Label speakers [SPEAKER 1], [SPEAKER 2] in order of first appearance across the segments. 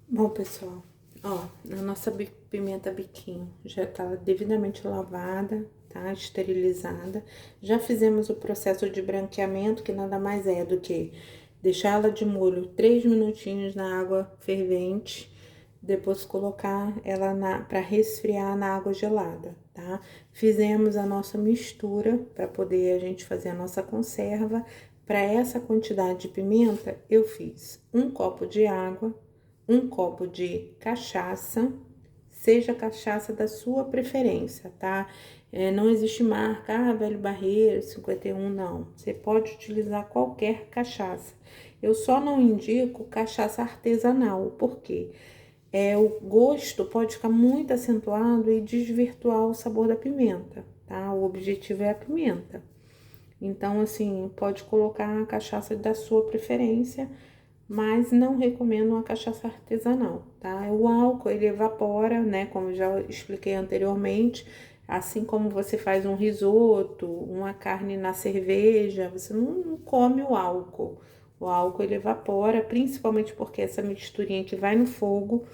[SPEAKER 1] Bom, pessoal, ó, a nossa pimenta biquinho já tá devidamente lavada, tá? Esterilizada. Já fizemos o processo de branqueamento, que nada mais é do que deixar ela de molho 3 minutinhos na água fervente, depois colocar ela para resfriar na água gelada, tá? Fizemos a nossa mistura para poder a gente fazer a nossa conserva. Para essa quantidade de pimenta, eu fiz um copo de água, um copo de cachaça, seja a cachaça da sua preferência, tá? Não existe marca, Velho Barreiro, 51, não. Você pode utilizar qualquer cachaça. Eu só não indico cachaça artesanal, por quê? O gosto pode ficar muito acentuado e desvirtuar o sabor da pimenta, tá? O objetivo é a pimenta. Então, assim, pode colocar a cachaça da sua preferência, mas não recomendo uma cachaça artesanal, tá? O álcool, ele evapora, né? Como eu já expliquei anteriormente, assim como você faz um risoto, uma carne na cerveja, você não come o álcool. O álcool, ele evapora, principalmente porque essa misturinha que vai no fogo,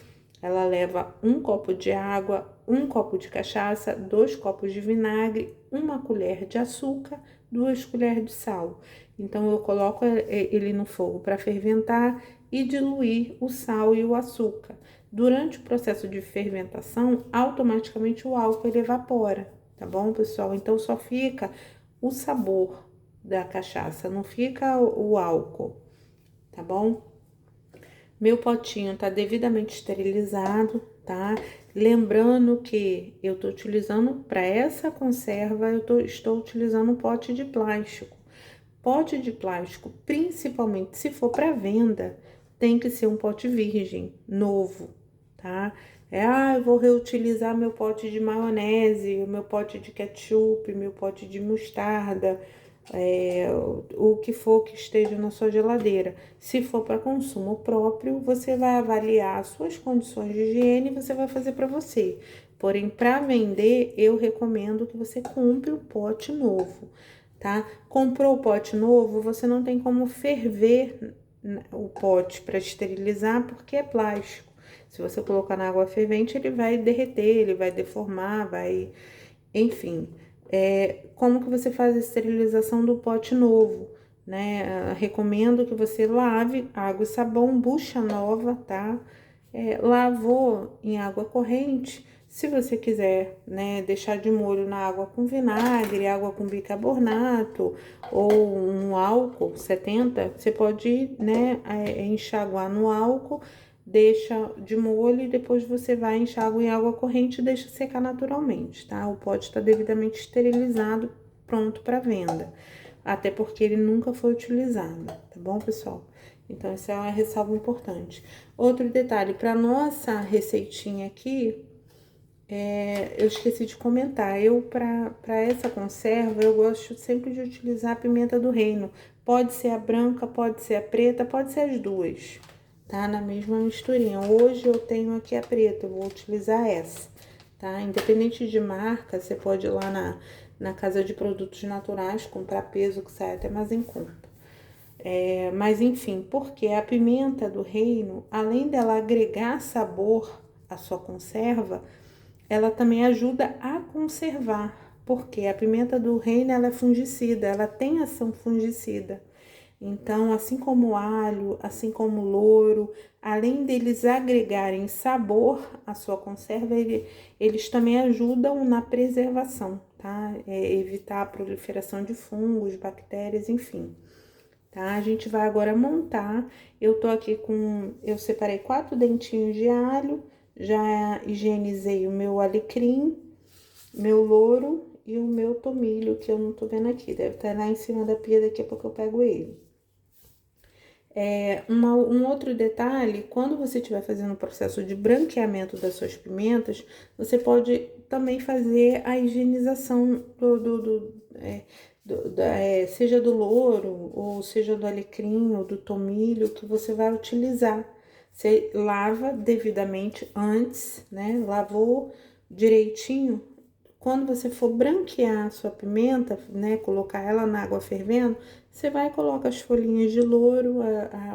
[SPEAKER 1] ela leva um copo de água, um copo de cachaça, 2 copos de vinagre, uma colher de açúcar, 2 colheres de sal. Então, eu coloco ele no fogo para ferventar e diluir o sal e o açúcar. Durante o processo de fermentação, automaticamente o álcool ele evapora, tá bom, pessoal? Então, só fica o sabor da cachaça, não fica o álcool, tá bom? Meu potinho tá devidamente esterilizado, tá? Lembrando que eu tô utilizando para essa conserva, estou utilizando um pote de plástico. Pote de plástico, principalmente se for para venda, tem que ser um pote virgem, novo, tá? Eu vou reutilizar meu pote de maionese, meu pote de ketchup, meu pote de mostarda, o que for que esteja na sua geladeira. Se for para consumo próprio, você vai avaliar as suas condições de higiene e você vai fazer para você. Porém, para vender, eu recomendo que você compre um pote novo, tá? Comprou o pote novo, você não tem como ferver o pote para esterilizar porque é plástico. Se você colocar na água fervente, ele vai derreter, ele vai deformar, enfim. Como que você faz a esterilização do pote novo, né? Recomendo que você lave água e sabão, bucha nova, tá? Lavou em água corrente. Se você quiser, né, deixar de molho na água com vinagre, água com bicarbonato ou um álcool 70, você pode, né, enxaguar no álcool, deixa de molho e depois você vai enxágua em água corrente e deixa secar naturalmente, tá? O pote está devidamente esterilizado, pronto para venda. Até porque ele nunca foi utilizado, tá bom, pessoal? Então, essa é uma ressalva importante. Outro detalhe, para nossa receitinha aqui, eu esqueci de comentar. Para essa conserva, eu gosto sempre de utilizar a pimenta do reino. Pode ser a branca, pode ser a preta, pode ser as duas, tá? Na mesma misturinha. Hoje eu tenho aqui a preta, eu vou utilizar essa, tá? Independente de marca, você pode ir lá na casa de produtos naturais, comprar peso que sai até mais em conta. Mas enfim, porque a pimenta do reino, além dela agregar sabor à sua conserva, ela também ajuda a conservar, porque a pimenta do reino ela é fungicida, ela tem ação fungicida. Então, assim como o alho, assim como o louro, além deles agregarem sabor à sua conserva, eles também ajudam na preservação, tá? Evitar a proliferação de fungos, bactérias, enfim. Tá? A gente vai agora montar. Eu separei 4 dentinhos de alho, já higienizei o meu alecrim, meu louro e o meu tomilho, que eu não tô vendo aqui. Deve estar lá em cima da pia, daqui a pouco eu pego ele. Um outro detalhe, quando você estiver fazendo o processo de branqueamento das suas pimentas, você pode também fazer a higienização seja do louro, ou seja do alecrim, ou do tomilho, que você vai utilizar. Você lava devidamente antes, né? Lavou direitinho, quando você for branquear a sua pimenta, né, colocar ela na água fervendo, você vai e coloca as folhinhas de louro,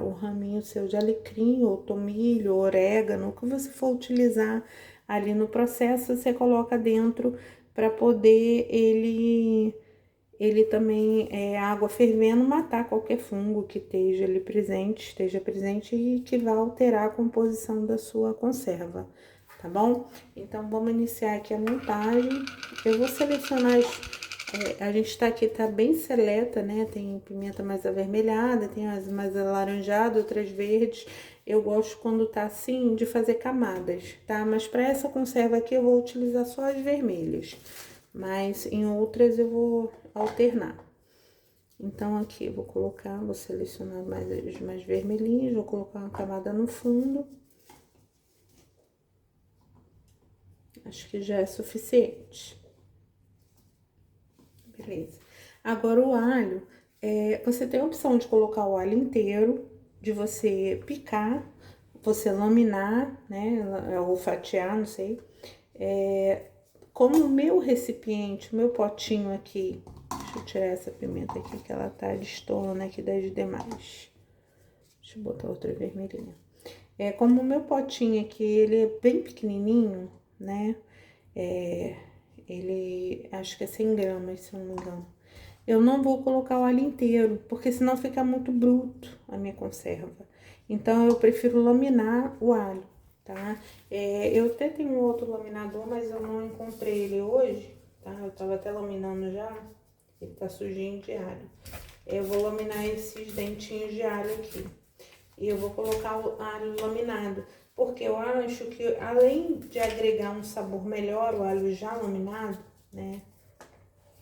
[SPEAKER 1] o raminho seu de alecrim, ou tomilho, ou orégano, o que você for utilizar ali no processo, você coloca dentro para poder ele também, a água fervendo, matar qualquer fungo que esteja ali presente, e que vá alterar a composição da sua conserva, tá bom? Então, vamos iniciar aqui a montagem. Eu vou selecionar a gente tá aqui, tá bem seleta, né? Tem pimenta mais avermelhada, tem as mais alaranjadas, outras verdes. Eu gosto quando tá assim, de fazer camadas, tá? Mas para essa conserva aqui, eu vou utilizar só as vermelhas. Mas em outras eu vou alternar. Então, aqui eu vou colocar, vou selecionar os mais vermelhinhos, vou colocar uma camada no fundo. Acho que já é suficiente. Beleza. Agora, o alho, você tem a opção de colocar o alho inteiro, de você picar, você laminar, né, ou fatiar, não sei. Como o meu recipiente, o meu potinho aqui, deixa eu tirar essa pimenta aqui, que ela tá destoando aqui das demais. Deixa eu botar outra vermelhinha. Como o meu potinho aqui, ele é bem pequenininho, né? Ele, acho que é 100 gramas, se eu não me engano. Eu não vou colocar o alho inteiro, porque senão fica muito bruto a minha conserva. Então, eu prefiro laminar o alho, tá? Eu até tenho um outro laminador, mas eu não encontrei ele hoje, tá? Eu tava até laminando já, ele tá sujinho de alho. Eu vou laminar esses dentinhos de alho aqui. E eu vou colocar o alho laminado, porque eu acho que além de agregar um sabor melhor, o alho já laminado, né?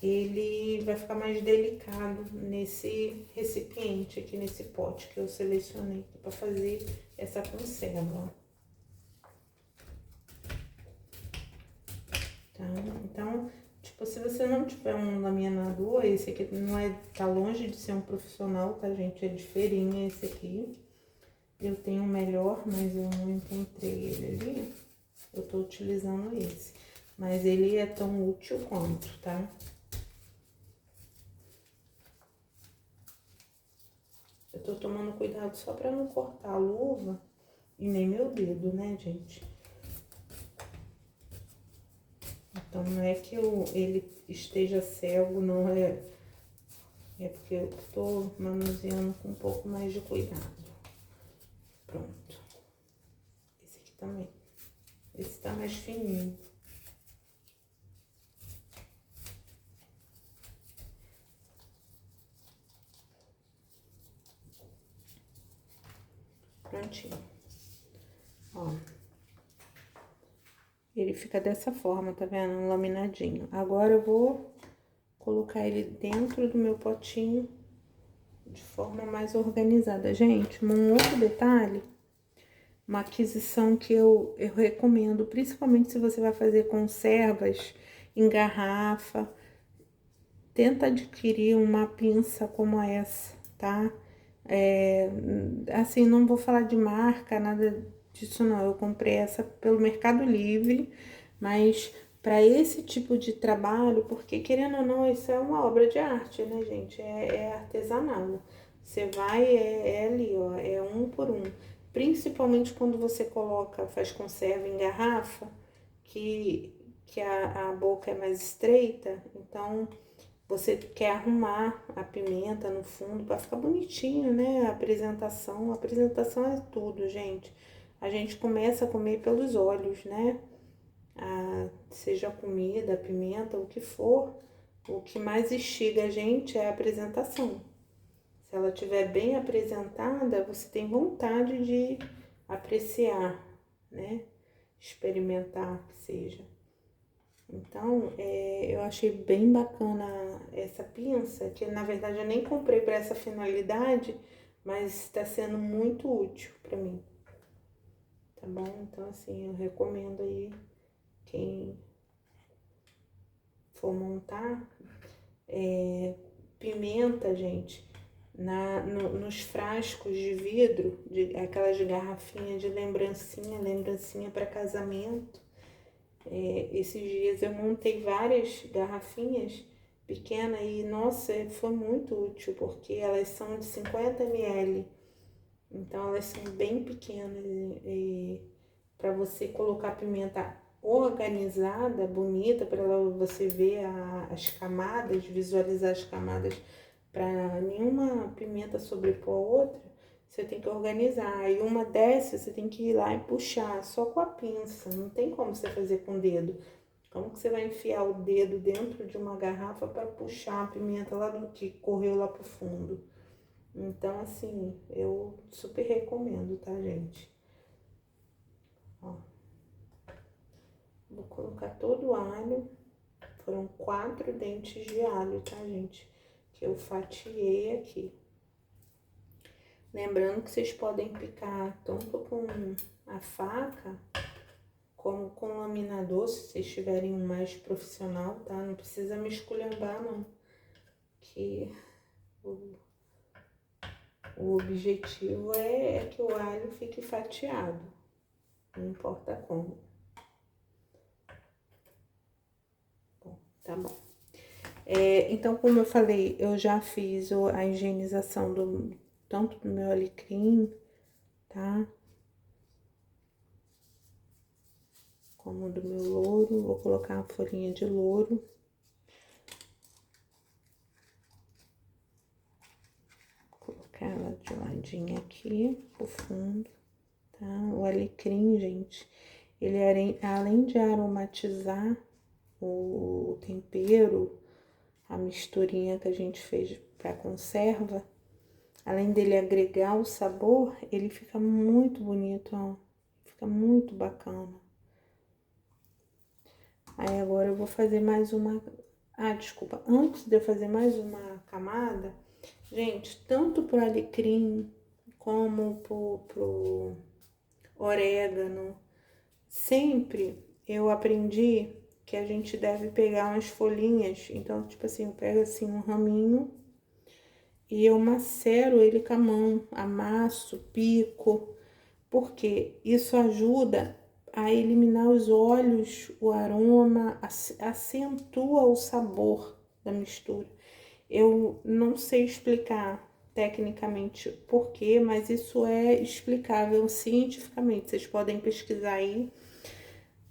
[SPEAKER 1] Ele vai ficar mais delicado nesse recipiente aqui, nesse pote que eu selecionei para fazer essa conserva. Tá? Então, tipo, se você não tiver um laminador, esse aqui tá longe de ser um profissional, tá, gente? É diferente esse aqui. Eu tenho um melhor, mas eu não encontrei ele ali. Eu tô utilizando esse. Mas ele é tão útil quanto, tá? Eu tô tomando cuidado só pra não cortar a luva e nem meu dedo, né, gente? Então, não é que ele esteja cego, não é... É porque eu tô manuseando com um pouco mais de cuidado. Pronto. Esse aqui também. Esse tá mais fininho. Prontinho. Ó. Ele fica dessa forma, tá vendo? Laminadinho. Agora eu vou colocar ele dentro do meu potinho de forma mais organizada. Gente, um outro detalhe, uma aquisição que eu recomendo, principalmente se você vai fazer conservas em garrafa, tenta adquirir uma pinça como essa, tá? Assim, não vou falar de marca, nada disso não. Eu comprei essa pelo Mercado Livre, mas para esse tipo de trabalho, porque querendo ou não, isso é uma obra de arte, né, gente? É artesanal. Você vai, ali, ó, é um por um. Principalmente quando você faz conserva em garrafa, que a boca é mais estreita, então você quer arrumar a pimenta no fundo para ficar bonitinho, né? A apresentação é tudo, gente. A gente começa a comer pelos olhos, né? Seja a comida, a pimenta, o que for, o que mais instiga a gente é a apresentação. Se ela estiver bem apresentada, você tem vontade de apreciar, né? Experimentar, que seja. Então, eu achei bem bacana essa pinça, que na verdade eu nem comprei para essa finalidade, mas está sendo muito útil para mim, tá bom? Então, assim, eu recomendo aí quem for montar, pimenta, gente, nos frascos de vidro, aquelas de garrafinha de lembrancinha para casamento. Esses dias eu montei várias garrafinhas pequenas e, nossa, foi muito útil, porque elas são de 50 ml. Então, elas são bem pequenas e para você colocar a pimenta organizada, bonita, para você ver as camadas, visualizar as camadas, para nenhuma pimenta sobrepor a outra, você tem que organizar. E uma dessas você tem que ir lá e puxar só com a pinça, não tem como você fazer com o dedo. Como que você vai enfiar o dedo dentro de uma garrafa para puxar a pimenta lá do que correu lá pro fundo? Então, assim, eu super recomendo, tá, gente? Ó, vou colocar todo o alho. Foram 4 dentes de alho, tá, gente? Que eu fatiei aqui. Lembrando que vocês podem picar tanto com a faca como com o laminador, se vocês tiverem um mais profissional, tá? Não precisa me esculhambar, não. Que o objetivo é que o alho fique fatiado. Não importa como. Bom, tá bom. Então, como eu falei, eu já fiz a higienização tanto do meu alecrim, tá? Como do meu louro. Vou colocar uma folhinha de louro. Vou colocar ela de ladinho aqui, pro fundo, tá? O alecrim, gente, ele além de aromatizar o tempero, a misturinha que a gente fez para conserva, além dele agregar o sabor, ele fica muito bonito, ó. Fica muito bacana. Aí agora eu vou fazer mais uma... Ah, desculpa. Antes de eu fazer mais uma camada, gente, tanto pro alecrim como pro orégano, sempre eu aprendi que a gente deve pegar umas folhinhas. Então, tipo assim, eu pego assim um raminho e eu macero ele com a mão, amasso, pico, porque isso ajuda a eliminar os óleos, o aroma, acentua o sabor da mistura. Eu não sei explicar tecnicamente por quê, mas isso é explicável cientificamente. Vocês podem pesquisar aí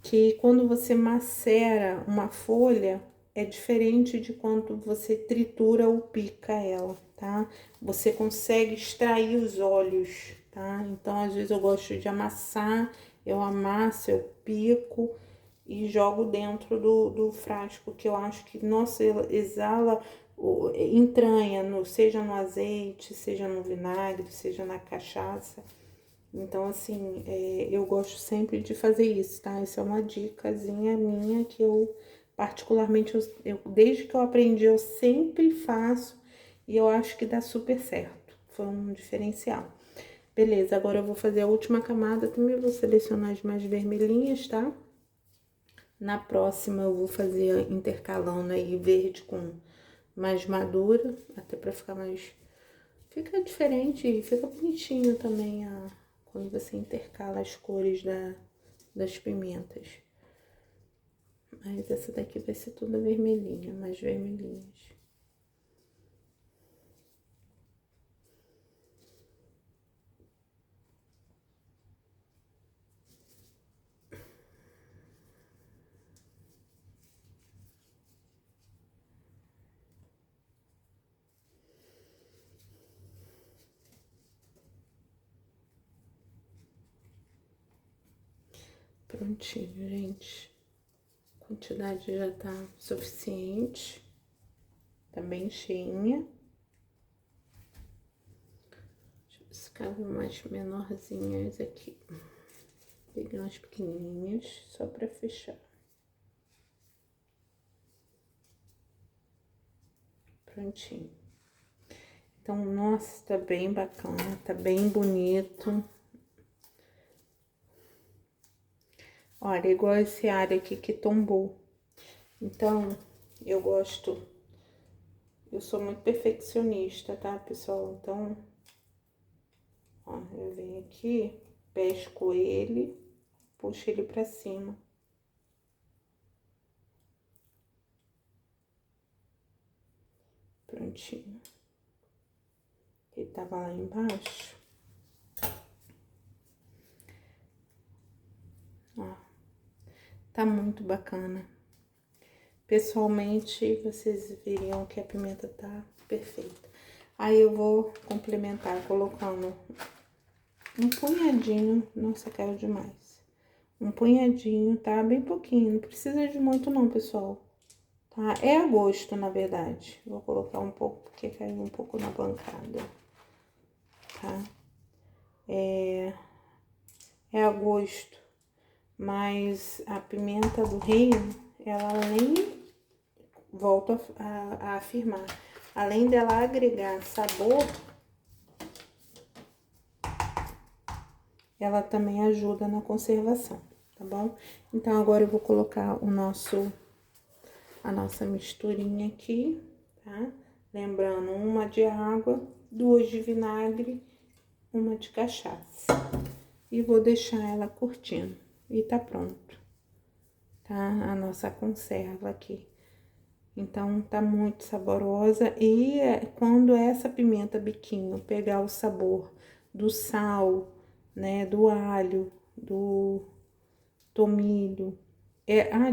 [SPEAKER 1] que quando você macera uma folha, é diferente de quando você tritura ou pica ela, tá? Você consegue extrair os óleos, tá? Então, às vezes eu gosto de amassar, eu amasso, eu pico e jogo dentro do frasco, que eu acho que, nossa, exala, entranha, seja no azeite, seja no vinagre, seja na cachaça. Então, assim, eu gosto sempre de fazer isso, tá? Isso é uma dicasinha minha que eu, particularmente, desde que eu aprendi, eu sempre faço e eu acho que dá super certo. Foi um diferencial. Beleza, agora eu vou fazer a última camada, também vou selecionar as mais vermelhinhas, tá? Na próxima eu vou fazer intercalando aí verde com mais madura, até pra ficar mais... Fica diferente e fica bonitinho também quando você intercala as cores das pimentas. Mas essa daqui vai ser toda vermelhinha, mais vermelhinhas. Prontinho, gente. A quantidade já tá suficiente. Tá bem cheinha. Deixa eu ver se cabe umas menorzinhas aqui. Peguei umas pequenininhas, só pra fechar. Prontinho. Então, nossa, tá bem bacana, tá bem bonito. Olha, igual esse alho aqui que tombou. Então, eu sou muito perfeccionista, tá, pessoal? Então, ó, eu venho aqui, pesco ele, puxo ele pra cima. cantinho. Ele tava lá embaixo. Ó, tá muito bacana. Pessoalmente, vocês veriam que a pimenta tá perfeita. Aí eu vou complementar colocando um punhadinho, nossa, quero demais. Um punhadinho, tá? Bem pouquinho, não precisa de muito não, pessoal. Tá? É a gosto, na verdade. Vou colocar um pouco, porque caiu um pouco na bancada, tá? É a gosto, mas a pimenta do reino, ela além, volto a afirmar, além dela agregar sabor, ela também ajuda na conservação, tá bom? Então, agora eu vou colocar a nossa misturinha aqui, tá? Lembrando, uma de água, 2 de vinagre, 1 de cachaça. E vou deixar ela curtindo. E tá pronto, tá? A nossa conserva aqui. Então, tá muito saborosa. E quando essa pimenta biquinho pegar o sabor do sal, né, do alho, do tomilho.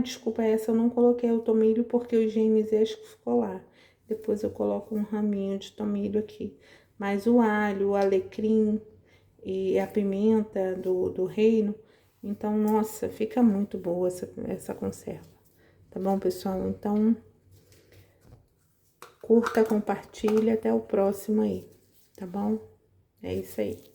[SPEAKER 1] Desculpa, essa eu não coloquei o tomilho porque o GNZ acho que ficou lá. Depois eu coloco um raminho de tomilho aqui. Mas o alho, o alecrim e a pimenta do reino, então, nossa, fica muito boa essa conserva. Tá bom, pessoal? Então, curta, compartilha, até o próximo aí, tá bom? É isso aí.